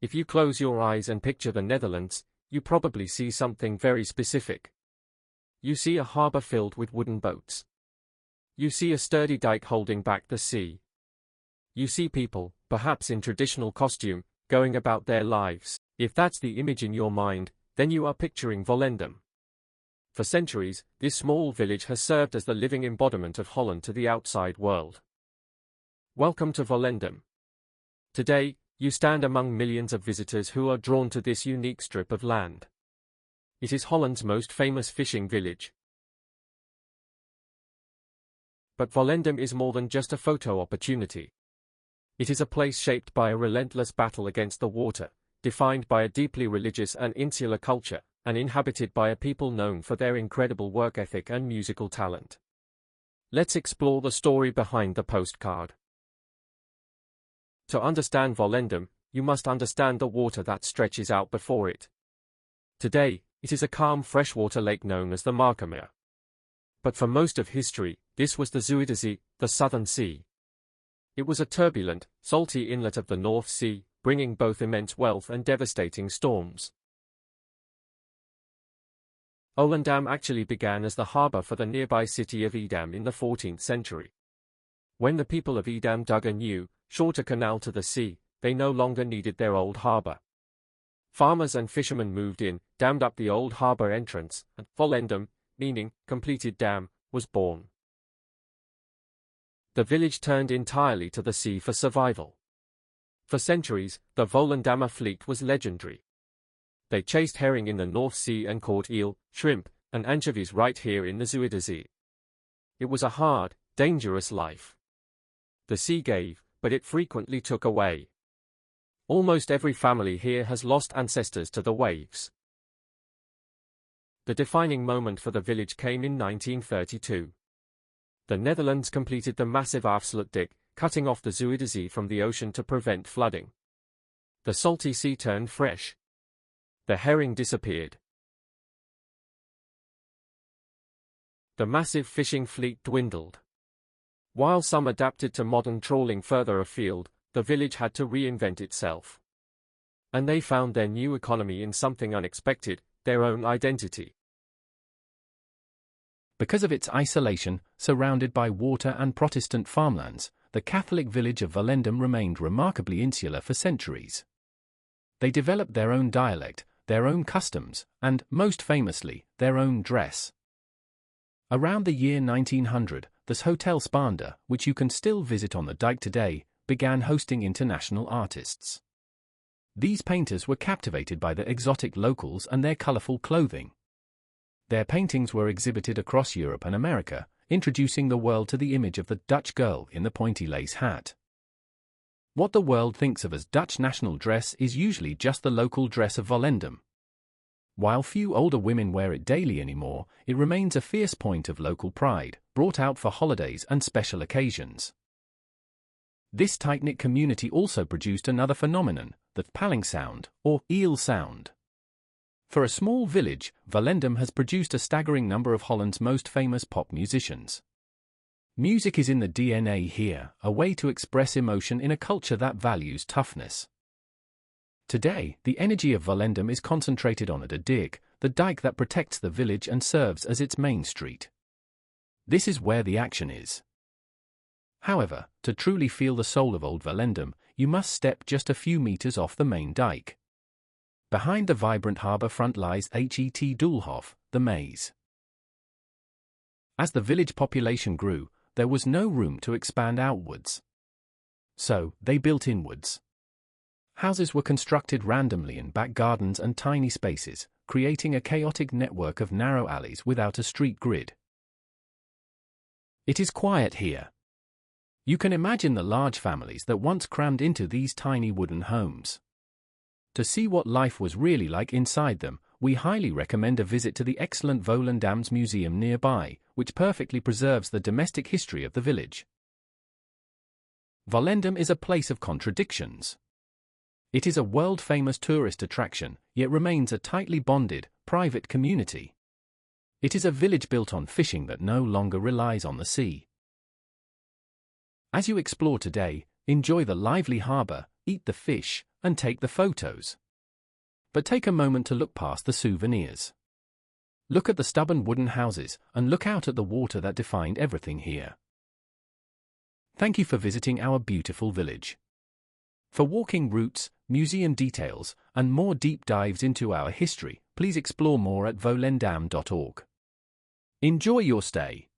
If you close your eyes and picture the Netherlands, you probably see something very specific. You see a harbor filled with wooden boats. You see a sturdy dike holding back the sea. You see people, perhaps in traditional costume, going about their lives. If that's the image in your mind, then you are picturing Volendam. For centuries, this small village has served as the living embodiment of Holland to the outside world. Welcome to Volendam. Today, you stand among millions of visitors who are drawn to this unique strip of land. It is Holland's most famous fishing village. But Volendam is more than just a photo opportunity. It is a place shaped by a relentless battle against the water, defined by a deeply religious and insular culture, and inhabited by a people known for their incredible work ethic and musical talent. Let's explore the story behind the postcard. To understand Volendam, you must understand the water that stretches out before it. Today, it is a calm freshwater lake known as the Markermeer. But for most of history, this was the Zuiderzee, the Southern Sea. It was a turbulent, salty inlet of the North Sea, bringing both immense wealth and devastating storms. Volendam actually began as the harbor for the nearby city of Edam in the 14th century. When the people of Edam dug a new, shorter canal to the sea, they no longer needed their old harbor. Farmers and fishermen moved in, dammed up the old harbor entrance, and Volendam, meaning completed dam, was born. The village turned entirely to the sea for survival. For centuries, the Volendammer fleet was legendary. They chased herring in the North Sea and caught eel, shrimp, and anchovies right here in the Zuiderzee. It was a hard, dangerous life. The sea gave, but it frequently took away. Almost every family here has lost ancestors to the waves. The defining moment for the village came in 1932. The Netherlands completed the massive Harbor The Dijk, cutting off the Zuiderzee from the ocean to prevent flooding. The salty sea turned fresh. The herring disappeared. The massive fishing fleet dwindled. While some adapted to modern trawling further afield, the village had to reinvent itself. And they found their new economy in something unexpected, their own identity. Because of its isolation, surrounded by water and Protestant farmlands, the Catholic village of Volendam remained remarkably insular for centuries. They developed their own dialect, their own customs, and, most famously, their own dress. Around the year 1900, this Hotel Spaarnder, which you can still visit on the dike today, began hosting international artists. These painters were captivated by the exotic locals and their colorful clothing. Their paintings were exhibited across Europe and America, introducing the world to the image of the Dutch girl in the pointy lace hat. What the world thinks of as Dutch national dress is usually just the local dress of Volendam. While few older women wear it daily anymore, it remains a fierce point of local pride, brought out for holidays and special occasions. This tight-knit community also produced another phenomenon, the Palingsound, or eel sound. For a small village, Volendam has produced a staggering number of Holland's most famous pop musicians. Music is in the DNA here, a way to express emotion in a culture that values toughness. Today, the energy of Volendam is concentrated on the Dijk, the dike that protects the village and serves as its main street. This is where the action is. However, to truly feel the soul of old Volendam, you must step just a few meters off the main dike. Behind the vibrant harbor front lies Doolhof, the maze. As the village population grew, there was no room to expand outwards. So, they built inwards. Houses were constructed randomly in back gardens and tiny spaces, creating a chaotic network of narrow alleys without a street grid. It is quiet here. You can imagine the large families that once crammed into these tiny wooden homes. To see what life was really like inside them, we highly recommend a visit to the excellent Volendam's museum nearby, which perfectly preserves the domestic history of the village. Volendam is a place of contradictions. It is a world-famous tourist attraction, yet remains a tightly bonded, private community. It is a village built on fishing that no longer relies on the sea. As you explore today, enjoy the lively harbor, eat the fish, and take the photos. But take a moment to look past the souvenirs. Look at the stubborn wooden houses, and look out at the water that defined everything here. Thank you for visiting our beautiful village. For walking routes, museum details, and more deep dives into our history, please explore more at volendam.org. Enjoy your stay.